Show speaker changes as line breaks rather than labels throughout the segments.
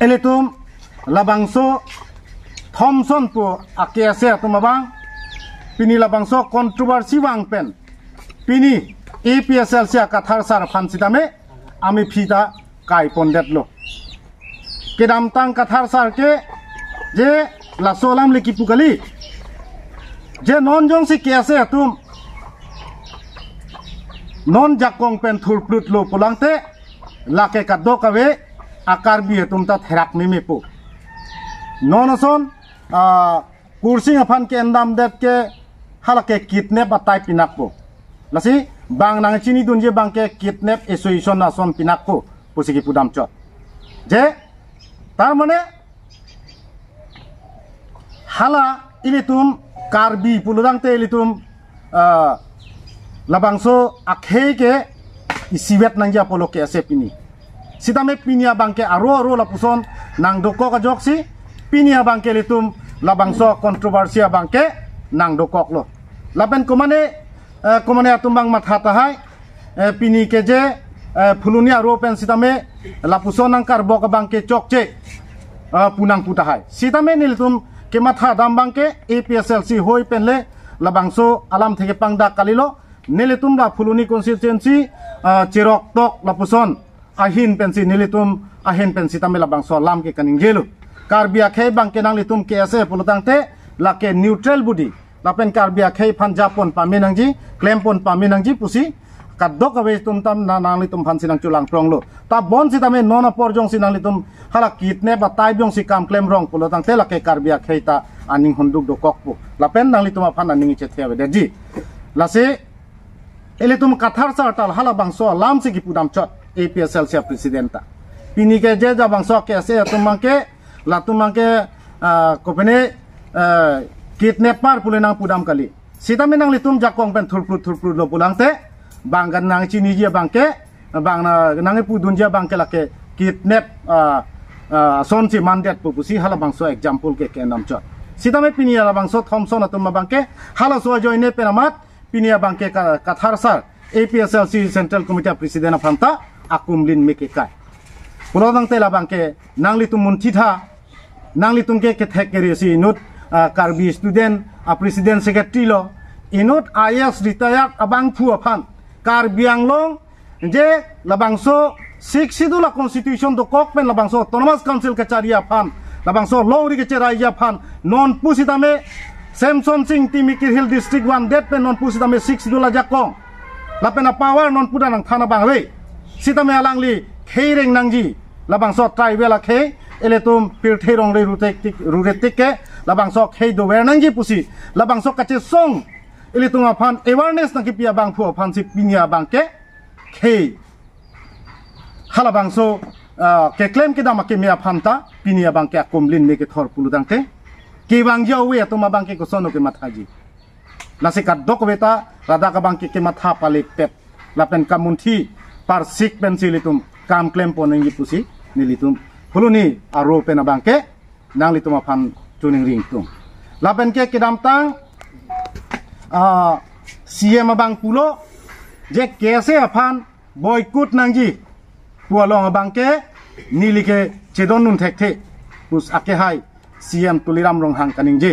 Elitum labangso Thomson po akiase tumabang pini labangso kontroversi wang pen pini APSL sia kathar sar phansitame ami phida kai pondet lo kedam tang kathar sar ke je lasolam leki pukali je non jong si kiase tum non jakong pen thurplut lo pulangte lake kaddo kawe akar bi tum ta therak meme po non ason kursi ngaphan ke endam det ke halake kidnap atai pinak po lasi bang nang chini dunje bang ke kidnap association na son pinak po pusiki pudam chot je tar mane hala ilitum karbi puludang te ilitum labangso akhe ke isiwet nangja polo ke ase pini sitame pinia bangke aro lapuson nang doko ka joksi pinia bangke litum labangso kontroversia bangke nang dokok lo lapen komane atumbang mathata hai pini keje phulunia aro pen sitame lapuson nang karbo ka bangke chokche punang putahai sitame nilitum ke matha dam bangke APSLC hoi penle labangso alam theke pangda kalilo nilitum la phuluni constituency cherok tok lapuson ahin pensi nilitum ahin pensi tamela bangso lam ke kaning jelu karbia khe bangke nang litum ke ase pulutang te lake neutral budi lapen karbia khe panjapon paminangji klempon paminangji pusi kadok awe tum tam nang litum phansi nang chulang pronglo ta bon si tame nona porjong si nang litum hala kitne ba tai byong si kam klem rong pulutang te lake karbia khe ta aning honduk do kokpu lapen nang litum aphan aning che thewe deji lase elitum kathar sartal hala bangso lam si gipudam chot APSL sia presidenta pini ke je ja bangso ke ase latumangke kopene kidnapper pulenang pudam kali sita menang litum jakong pen thurplut lo pulangte banggan nang chini je bangke bang nang pudun je bangke lake kidnap son si mandat pupusi hala bangso example ke nam chot sita me pini hala bangso Thomson atum bangke hala so joine penamat pinia bangke kathar sar APSLC Central Committee President Phanta akumlin mekekai pulodang tela bangke nangli tumun thitha nangli tumke ke thekeri si inut karbi student president secretary lo inut IS retired abang phu aphan karbiang long je labangso siksidula constitution do kokpen labangso autonomous council ke charia phan labangso lowri ke charia phan non pusitame Samson Singh Timikir Hill District 1 det pen non pusitame siksidula jakong lapena power non puda nang thana bangwe sitame alangli kheireng nangji labangso tribal khe eletum pirtherong re ruretik ke labangso khei do wernangji pusi labangso kache song eletum aphan awareness nakipia bangphu aphan si pinia bangke khei halabangso ke claim ke damake mea phanta pinia bangke akomlin ne ke thor puludangte ke bangja we atoma bangke ko sono ke mathaji lasikat dok beta rada ka bangke ke matha palik pet lapen kamunthi par sik pensilitum kam claim ponengi pusi nilitum huluni aro pena bangke nang litum aphan tuning ring tung lapen ke kedam tang CM abang pulo je kese aphan boykut nangji pualong abangke nilike chedon nun thekte pus ake hai CM tuliram rong hang kaning je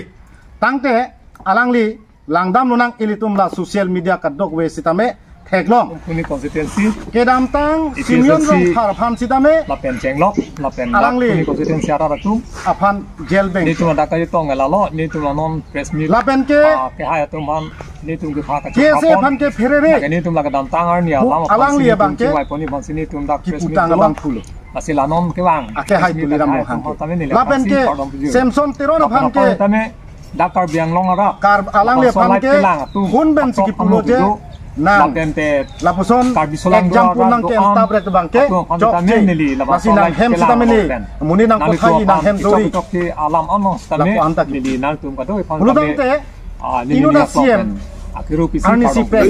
tangte alangli langdam nunang ilitum la social media kadok we sitame theklong
kuni constituency
kedam tang simion rong tharphan sitame
lapen chenglok lapen
alangli
kuni constituency ara ratum
aphan jail bank
ni tu da kai tong la lo ni tu non press meet
lapen ke
hai tu man ni tu ke pha ka
kese phan ke ferere
ni tu la ka dam tang ar ni alam
alangli bangke
wai poni bang sini tu da press meet
putang bang pulo
asila non ke bang
ake hai tuliram rong hang lapen ke Samson teron aphan ke
Dakar biang long ara
kar alangli aphan ke hun ben siki pulo je nang lapuson example nang ke tabret bangke jokche masih nang hem sitameni muni nang kothai nang hem dori
alam anong stame nili nang tum ka doi phang
tame inu na CM
akhiru pisi
arnisi pes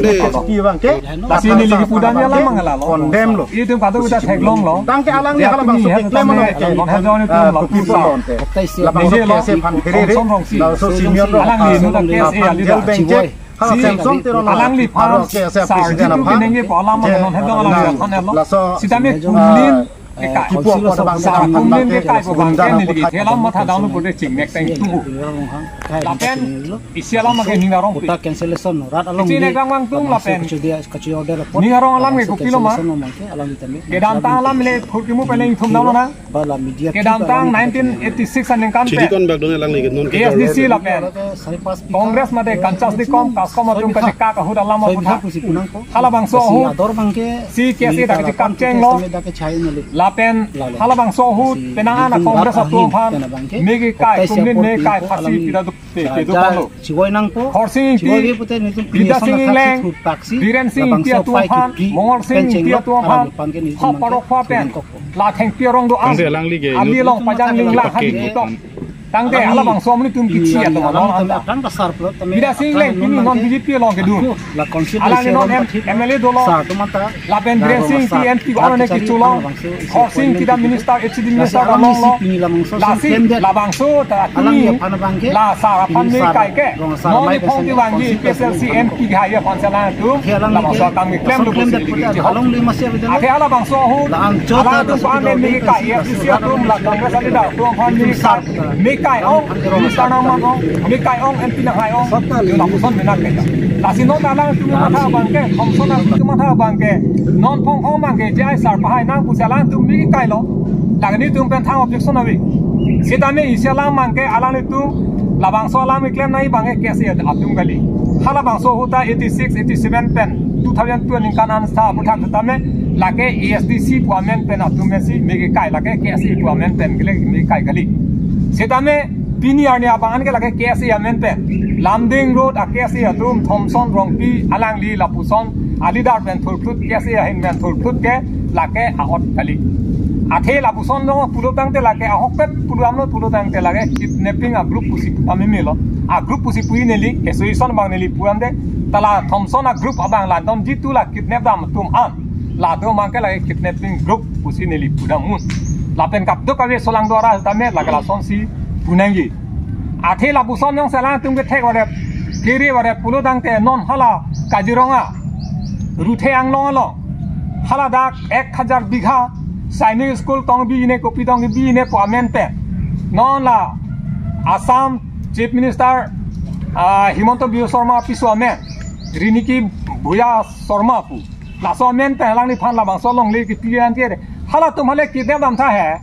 ki bangke
lasi nili ki pudanya lamang ala lo
condemn lo
itu ka doi udah theklong lo
tangke alang ni kala bang sopik lemon ke
kon hajone tu lo pisa
labang so kese phan herere la so senior ro
alang ni no da kese ali da
bangke hala Samson teron
alang li
paro ke ase president aphan
nenge polam non hedong ala khane lo sitame kumlin
kipu apa bang
sa
bang
kum
bang
ne
ke
kai bo bang
jana
ne
ko
li
thak
thelam matha down bote ching nek tang tu lapen isiala ma ke ninga rong
kota cancellation rat along
chine gang mang tung lapen
kacu order
ninga rong alam ke kupilo ma
along itame
ke dam ta alam le phurki mu pele thum down na
bala media
ke dam tang 1986 an kan pe
kon bag dong lang ni non
ASDC lapen Congress mate kancas di kom kaskom atum ka ka ka hud alam ma putha hala bang so hu
ador bangke
si kesi dak ji kam cheng lo lapen hala bang so hu penang ana Congress atum phan megi kai kumnin me kai phasi pida du ke du palo
chigoi nang po
Horsing
chigoi pute nitum
Pida Singh Leng Viren Singh Tia Tuam Phan Mongol Singh Tia Tuam Phan Ha Parok Pha Pen La Theng Pia Rong Do Ang Ali Long Pajang Ling La Han Tok Tang te ala bang som ni tum ki chia to ma
apran pasar pro
Pida Singh Leng kini non BJP long ke du
la
ala ni non MLA do lo
sa to mata
La Pen Viren Singh ti MP ko ne ki chulo Horsing ti da minister HD minister da long lo La Singh la bang so ta
alang ya
ni
pan bangke
La sa pan ni kai ke no ni phong ti wang ni PSLC MP ga ya pan sala tu la bang so kang ni claim lu
claim
si
dat puta halong li masih ada
ate ala bang so hu ala tu pan ni kai ya si tu la Congress ali da tu pan ni sa mi kai ong mi sa na ma ong mi kai ong MP na hai ong yo la puson me na ke la si no ta lang tu ma tha bang ke phong so na tu ma tha bang ke non phong phong bang ke jai sar pa hai nang pu sa lang tu mi kai lo la ni tu pen thang objection na wi sita me isialam mang ke ala ni tu la bang so alam claim nai bang ke kesi atum gali hala bang so huta 86 87 pen 2020 kan an sa putha ta me la ke ASDC puamen pen atum me si me ke kai la ke kesi puamen pen gele me kai gali sita me pini arni abang ke la ke kesi amen pen lamding road a kesi atum thomson rongpi alang li la puson alidar pen thurput kesi hin men thurput ke la ke aot gali athe la puson no pulo tang te la ke ahok pet pulo amno pulo tang te la ke kidnapping a group pusi pami melo a group pusi pui neli kesuison bang neli puam de tala thomson a group abang la dom jitu la kidnap dam tum an la do mang ke la kidnapping group pusi neli pudam mun la pen kap do ka ve solang dora ta me la la son si punangi athe la puson yong sala tum ke thek ore kiri ore pulo tang te non hala kajironga ruthe ang long lo hala dak 1000 bigha Sainik school tong bi ne kopi tong bi ne puamen pe non la Assam Chief Minister Himanta Biswa Sarma piswa men Riniki Bhuya Sarma pu la so men pe lang ni phan la bang so long le ki tian tie hala tum hale kidnap dam tha hai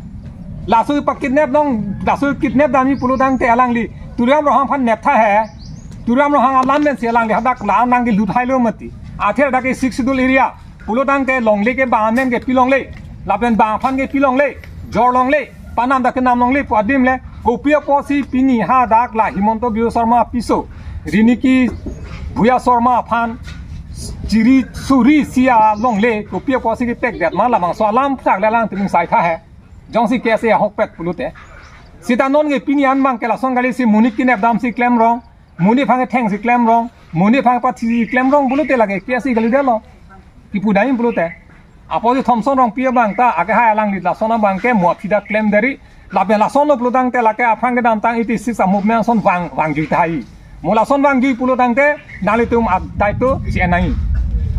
la su pa kidnap dong la su kidnap dam ni pulu dang te alang li turiam ro hang phan nep tha hai turiam ro hang alam men se lang li hadak la nang gi luthai lo mati athe da ke 6 dul area pulu dang te long le ke ba men ke pilong le la pen bang phan ke pilong le jor long le panam da ke nam long le padim le kopia posi pini ha dak la Himanta Biswa Sarma piso Riniki Bhuya Sarma phan chiri suri sia long le kopia posi ke pek dat ma la bang so alam thak la lang ting sai tha hai jong si kese hok pet pulute sita non ge pini an bang ke la song gali si munik kinep dam si claim rong muni phang ke theng si claim rong muni phang pa si claim rong bulute lage kese gali de lo ki pudai bulute Apo Thomson rong pia bang ta ake hai alang li la sona bang ke mo phida claim dari la be la son lo plutang te la ke afang ke dam tang 86 a movement son wang ju thai mo la son wang ju plutang te nalitum a daitu si anai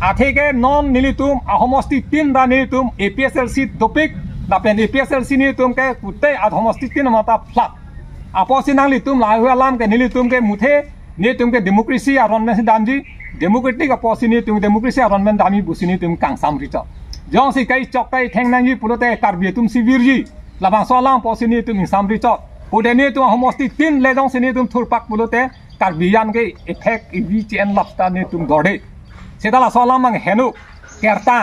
athe ke non nilitum a homosti tin da nilitum APSLC topik la pen APSLC nilitum ke kutte a homosti tin mata flat apo sinang litum la hu alam ke nilitum ke muthe nilitum ke democracy aron me damji democratic aposini tum democracy aron men dami busini tum kang sam richa jong si kai chok kai theng nang ji pulote karbi tum sivir ji labang solang posini tum samri chok pudeni tum homosti tin le jong sini tum thurpak pulote karbi yan ke effect ibi chen lapta ni tum dode sedala solang mang henu kerta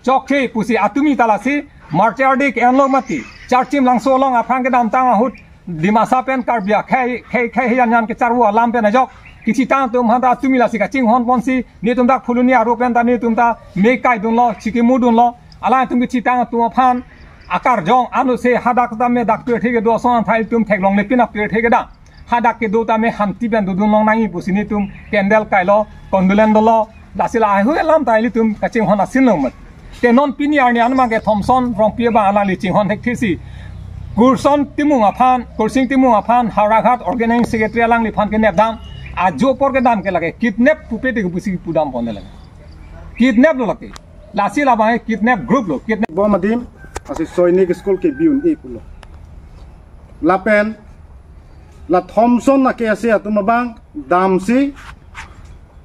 chok ke pusi atumi talasi marchardik enlo mati charchim lang solong afang ke dam tang hut dimasa pen karbia khai yan ke charwa lam pen jok किसी टांग तुम हंता तुम इलासी का चिंग horn Ponzi ने तुम ता फुलुनी आरोपन ता ने तुम ता मेकाई दुन लो चिकी मुडुन लो अला तुम किसी टांग तुम फान आकार जोंग आनु से हादाक ता में दाक पे ठेके दो सोन फाइल तुम ठेक लोंग ने पिना पे ठेके दा हादाक के दो ता में हंती बेन दुन लोंग नांगी बुसिनी तुम कैंडल काइलो कंडुलेन दलो लासिला आइ लाम ताइली तुम कचिंग हॉन आसिन लो मत ते नॉन पिनी आरनी आनमा के थॉमसन रोंग पिए बा अला लिचिंग हॉन ठेक थेसी कुरसन तिमुंग अफान कुरसिंग तिमुंग अफान हावराघाट ऑर्गेनाइजिंग सेक्रेटरी आलांग लिफान के नेबदाम आज जो पर के दाम के लगे किडनैप पुपेटे के पुसी पुदाम पौने लगे किडनैप लो लगे लासी लाबाए किडनैप ग्रुप लो किडनैप
बो मदीम asi soinik school ke biun e pulo lapen la Thompson na ke ase atumabang damsi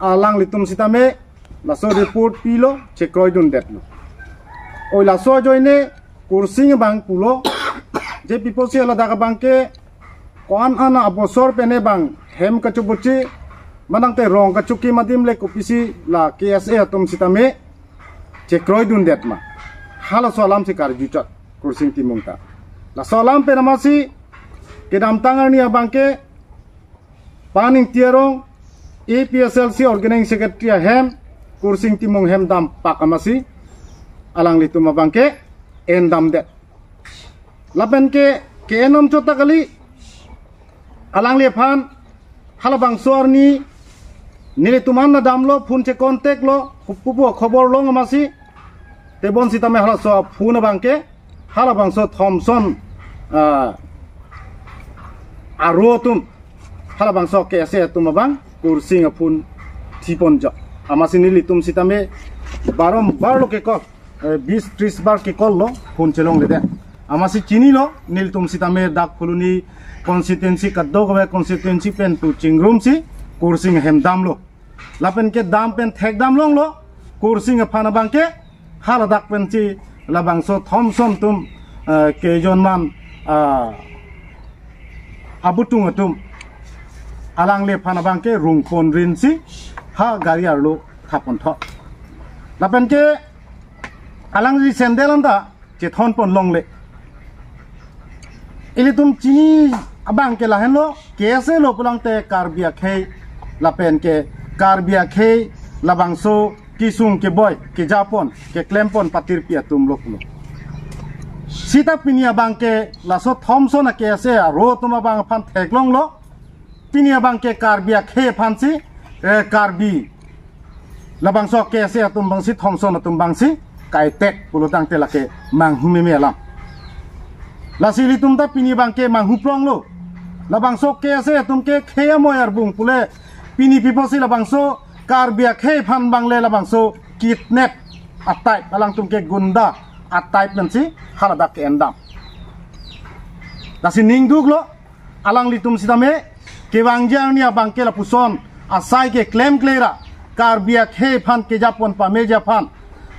alang litum sitame la so report pilo chekroi dun detlo oi la so joine kursing bang pulo je people se la daga bangke kon ana abosor pene bang hem kachubuchi manang te rong kachuki madim le kopisi la KSA atum sitame chekroi dun detma hala salam se kar juchat kursing timungta la salam pe namasi kedam tangar ni abangke paning tiarong APSLC organizing secretary hem kursing timung hem dam pakamasi alang litum abangke endam det lapen ke enom chota kali alang le phan halabang sor ni nile tuman na damlo phun che contact lo pupu khobor lo ngamasi tebon sitame hala so phun bangke halabang so Thompson arotum halabang so ke ase tumabang kursing phun tipon jo amasi nili tum sitame barom bar lo ke ko 20-30 bar ke kol lo phun chelong le de amasi chini lo nil tum sitame dak phuluni constituency kadogwe constituency pen tu chingrum si kursing hem dam lo lapen ke dam pen thek dam long lo kursing phana bangke hala dak pen chi labang so Thompson tum ke jon man abutung atum alang le phana bangke rungpon rin si ha gari arlo thapon tho lapen ke alang ji sendelanda che thon pon long le ili tum chini abang ke lahen lo kese lo pulang te karbia khei lapen ke karbia khei labang so kisung ke boy ke japon ke klempon patir pia tum lo pulo sita pinia bangke laso Thompson ke ase ro tuma bang phan theklong lo pinia bangke karbia khei phansi karbi labang so ke ase tum bangsi Thompson tum bangsi kai tek pulo tang te lake mang humi melam lasili tumta pini bangke mang huplong lo labang so ke ase tumke khea moyar bung pule pini piposi labang so karbia khei phan bangle labang so kidnap atai alang tumke gunda atai pensi halada ke endam lasi ningduk lo alang litum sidame kewangjiang ni bangke la puson asai ke claim klera karbia khei phan ke japon pa meja phan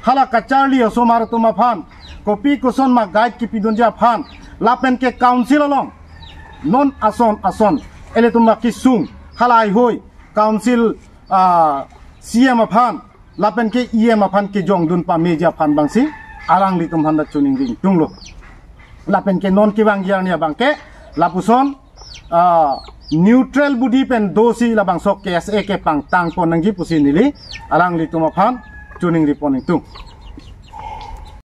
hala kacharli osomar tuma phan kopi kuson ma guide ki pidunja phan lapen ke council along non ason ele tuma kisung halai hoi council CM phan lapen ke EM phan ke jongdun pa meja phan bangsi alang litum handa chuning ding tunglo lapen ke non ki wangjiang ni bangke lapuson neutral budi pen dosi labang sok KSA ke pang tang pon nangji pusi nili alang litum phan chuning riponing tung